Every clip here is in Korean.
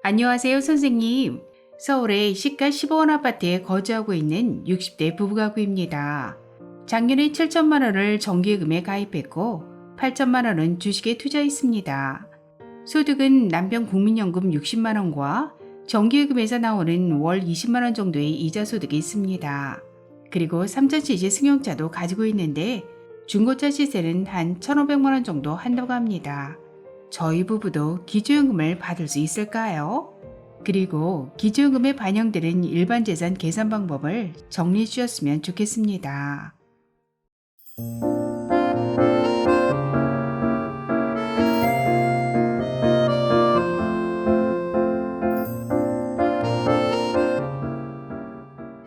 안녕하세요, 선생님. 서울의 시가 15원 아파트에 거주하고 있는 60대 부부가구입니다. 작년에 7천만 원을 정기예금에 가입했고 8천만 원은 주식에 투자했습니다. 소득은 남편 국민연금 60만 원과 정기예금에서 나오는 월 20만 원 정도의 이자 소득이 있습니다. 그리고 3000cc 승용차도 가지고 있는데 중고차 시세는 한 1,500만 원 정도 한다고 합니다. 저희 부부도 기초연금을 받을 수 있을까요? 그리고 기초연금에 반영되는 일반 재산 계산 방법을 정리해 주셨으면 좋겠습니다.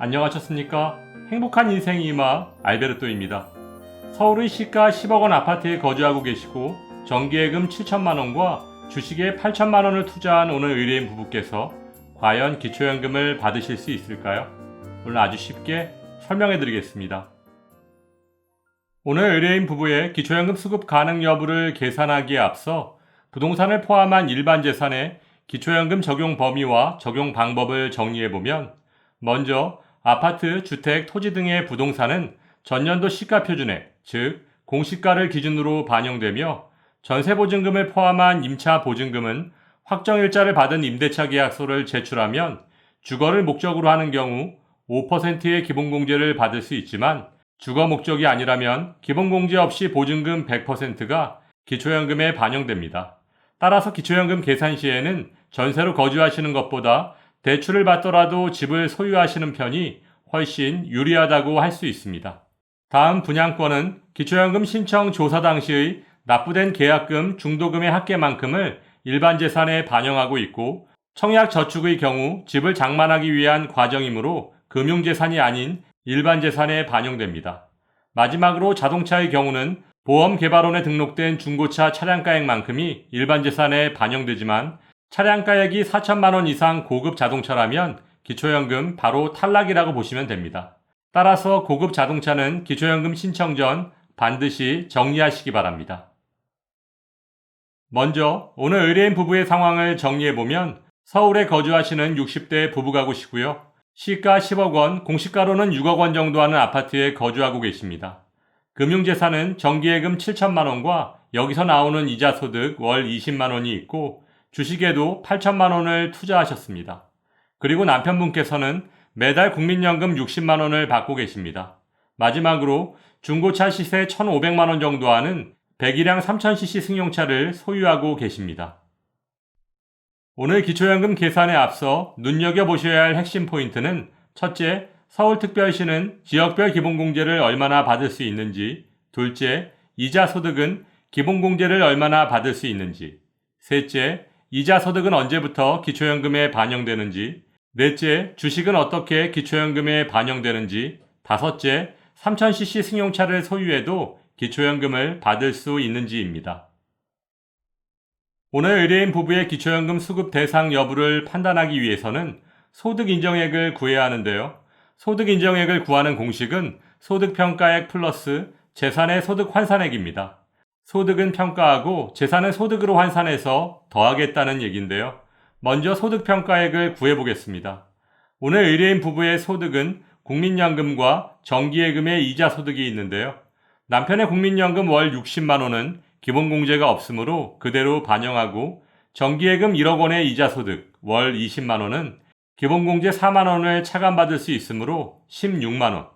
안녕하셨습니까? 행복한 인생이 임하 알베르토입니다. 서울의 시가 10억 원 아파트에 거주하고 계시고 정기예금 7천만 원과 주식에 8천만 원을 투자한 오늘 의뢰인 부부께서 과연 기초연금을 받으실 수 있을까요? 오늘 아주 쉽게 설명해 드리겠습니다. 오늘 의뢰인 부부의 기초연금 수급 가능 여부를 계산하기에 앞서 부동산을 포함한 일반 재산의 기초연금 적용 범위와 적용 방법을 정리해 보면, 먼저 아파트, 주택, 토지 등의 부동산은 전년도 시가표준액, 즉 공시가를 기준으로 반영되며, 전세보증금을 포함한 임차보증금은 확정일자를 받은 임대차 계약서를 제출하면 주거를 목적으로 하는 경우 5%의 기본공제를 받을 수 있지만, 주거 목적이 아니라면 기본공제 없이 보증금 100%가 기초연금에 반영됩니다. 따라서 기초연금 계산 시에는 전세로 거주하시는 것보다 대출을 받더라도 집을 소유하시는 편이 훨씬 유리하다고 할 수 있습니다. 다음 분양권은 기초연금 신청 조사 당시의 납부된 계약금, 중도금의 합계만큼을 일반 재산에 반영하고 있고, 청약 저축의 경우 집을 장만하기 위한 과정이므로 금융재산이 아닌 일반 재산에 반영됩니다. 마지막으로 자동차의 경우는 보험개발원에 등록된 중고차 차량가액만큼이 일반 재산에 반영되지만, 차량가액이 4천만 원 이상 고급 자동차라면 기초연금 바로 탈락이라고 보시면 됩니다. 따라서 고급 자동차는 기초연금 신청 전 반드시 정리하시기 바랍니다. 먼저 오늘 의뢰인 부부의 상황을 정리해보면, 서울에 거주하시는 60대 부부가구시고요. 시가 10억 원, 공시가로는 6억 원 정도 하는 아파트에 거주하고 계십니다. 금융재산은 정기예금 7천만 원과 여기서 나오는 이자소득 월 20만 원이 있고, 주식에도 8천만 원을 투자하셨습니다. 그리고 남편분께서는 매달 국민연금 60만 원을 받고 계십니다. 마지막으로 중고차 시세 1,500만 원 정도 하는 배기량 3000cc 승용차를 소유하고 계십니다. 오늘 기초연금 계산에 앞서 눈여겨보셔야 할 핵심 포인트는, 첫째, 서울특별시는 지역별 기본공제를 얼마나 받을 수 있는지, 둘째, 이자 소득은 기본공제를 얼마나 받을 수 있는지, 셋째, 이자 소득은 언제부터 기초연금에 반영되는지, 넷째, 주식은 어떻게 기초연금에 반영되는지, 다섯째, 3000cc 승용차를 소유해도 기초연금을 받을 수 있는지입니다. 오늘 의뢰인 부부의 기초연금 수급 대상 여부를 판단하기 위해서는 소득인정액을 구해야 하는데요. 소득인정액을 구하는 공식은 소득평가액 플러스 재산의 소득환산액입니다. 소득은 평가하고 재산은 소득으로 환산해서 더하겠다는 얘기인데요. 먼저 소득평가액을 구해보겠습니다. 오늘 의뢰인 부부의 소득은 국민연금과 정기예금의 이자 소득이 있는데요. 남편의 국민연금 월 60만 원은 기본공제가 없으므로 그대로 반영하고, 정기예금 1억 원의 이자 소득 월 20만 원은 기본공제 4만 원을 차감받을 수 있으므로 16만 원.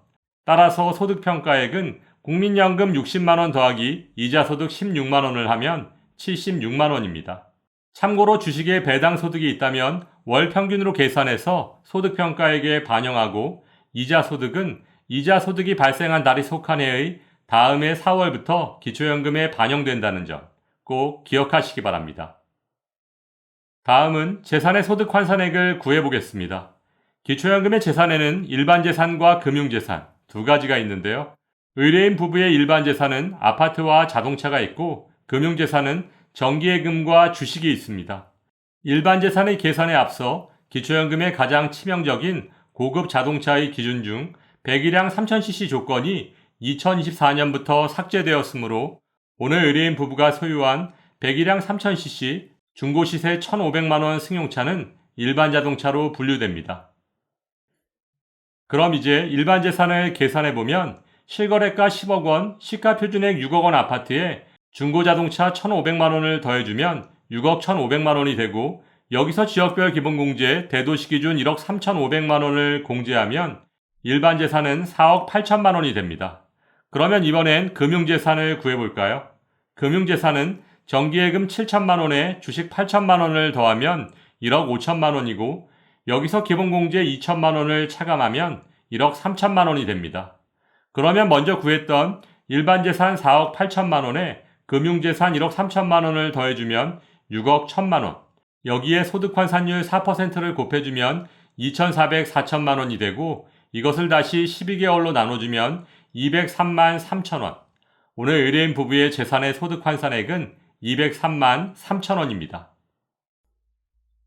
따라서 소득평가액은 국민연금 60만 원 더하기 이자소득 16만 원을 하면 76만 원입니다. 참고로 주식에 배당소득이 있다면 월 평균으로 계산해서 소득평가액에 반영하고, 이자소득은 이자소득이 발생한 달이 속한 해의 다음 해 4월부터 기초연금에 반영된다는 점 꼭 기억하시기 바랍니다. 다음은 재산의 소득 환산액을 구해보겠습니다. 기초연금의 재산에는 일반 재산과 금융재산 두 가지가 있는데요. 의뢰인 부부의 일반 재산은 아파트와 자동차가 있고, 금융재산은 정기예금과 주식이 있습니다. 일반 재산의 계산에 앞서 기초연금의 가장 치명적인 고급 자동차의 기준 중 배기량 3000cc 조건이 2024년부터 삭제되었으므로, 오늘 의뢰인 부부가 소유한 배기량 3000cc 중고시세 1,500만원 승용차는 일반 자동차로 분류됩니다. 그럼 이제 일반 재산을 계산해보면 실거래가 10억 원, 시가 표준액 6억 원 아파트에 중고자동차 1,500만원을 더해주면 6억 1,500만원이 되고, 여기서 지역별 기본공제 대도시 기준 1억 3,500만원을 공제하면 일반 재산은 4억 8천만원이 됩니다. 그러면 이번엔 금융재산을 구해볼까요? 금융재산은 정기예금 7천만원에 주식 8천만원을 더하면 1억 5천만원이고, 여기서 기본공제 2천만원을 차감하면 1억 3천만원이 됩니다. 그러면 먼저 구했던 일반재산 4억 8천만원에 금융재산 1억 3천만원을 더해주면 6억 1천만원, 여기에 소득환산율 4%를 곱해주면 2,404천만원이 되고, 이것을 다시 12개월로 나눠주면 203만 3천원. 오늘 의뢰인 부부의 재산의 소득환산액은 203만 3천원입니다.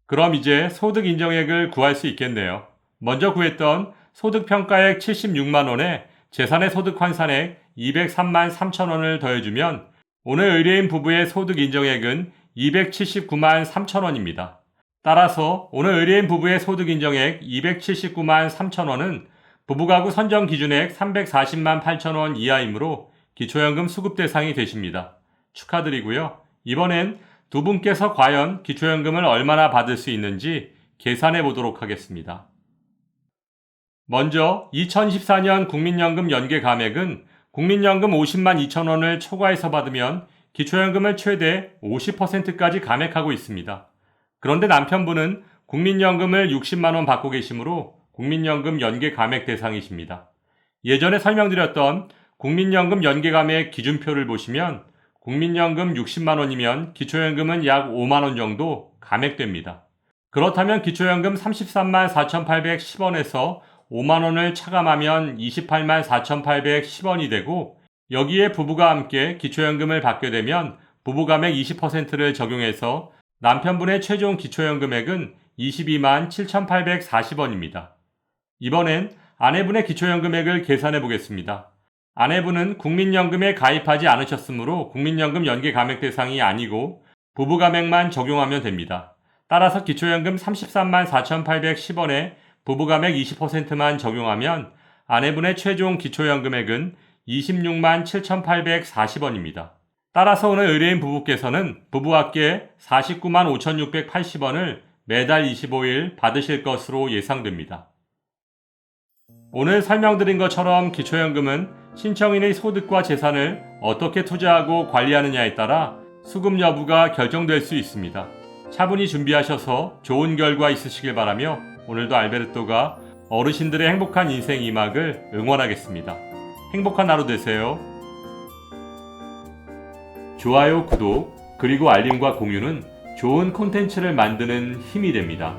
그럼 이제 소득인정액을 구할 수 있겠네요. 먼저 구했던 소득평가액 76만원에 재산의 소득환산액 203만 3천원을 더해주면 오늘 의뢰인 부부의 소득인정액은 279만 3천원입니다. 따라서 오늘 의뢰인 부부의 소득인정액 279만 3천원은 부부가구 선정 기준액 340만 8천원 이하이므로 기초연금 수급 대상이 되십니다. 축하드리고요. 이번엔 두 분께서 과연 기초연금을 얼마나 받을 수 있는지 계산해 보도록 하겠습니다. 먼저 2014년 국민연금 연계 감액은 국민연금 50만 2천원을 초과해서 받으면 기초연금을 최대 50%까지 감액하고 있습니다. 그런데 남편분은 국민연금을 60만원 받고 계시므로 국민연금 연계 감액 대상이십니다. 예전에 설명드렸던 국민연금 연계 감액 기준표를 보시면 국민연금 60만원이면 기초연금은 약 5만원 정도 감액됩니다. 그렇다면 기초연금 33만 4,810원에서 5만원을 차감하면 28만 4,810원이 되고, 여기에 부부가 함께 기초연금을 받게 되면 부부감액 20%를 적용해서 남편분의 최종 기초연금액은 22만 7,840원입니다. 이번엔 아내분의 기초연금액을 계산해 보겠습니다. 아내분은 국민연금에 가입하지 않으셨으므로 국민연금 연계 감액 대상이 아니고 부부감액만 적용하면 됩니다. 따라서 기초연금 33만 4,810원에 부부감액 20%만 적용하면 아내분의 최종 기초연금액은 26만 7,840원입니다. 따라서 오늘 의뢰인 부부께서는 부부합계 49만 5,680원을 매달 25일 받으실 것으로 예상됩니다. 오늘 설명드린 것처럼 기초연금은 신청인의 소득과 재산을 어떻게 투자하고 관리하느냐에 따라 수급 여부가 결정될 수 있습니다. 차분히 준비하셔서 좋은 결과 있으시길 바라며 오늘도 알베르토가 어르신들의 행복한 인생 2막을 응원하겠습니다. 행복한 하루 되세요. 좋아요, 구독, 그리고 알림과 공유는 좋은 콘텐츠를 만드는 힘이 됩니다.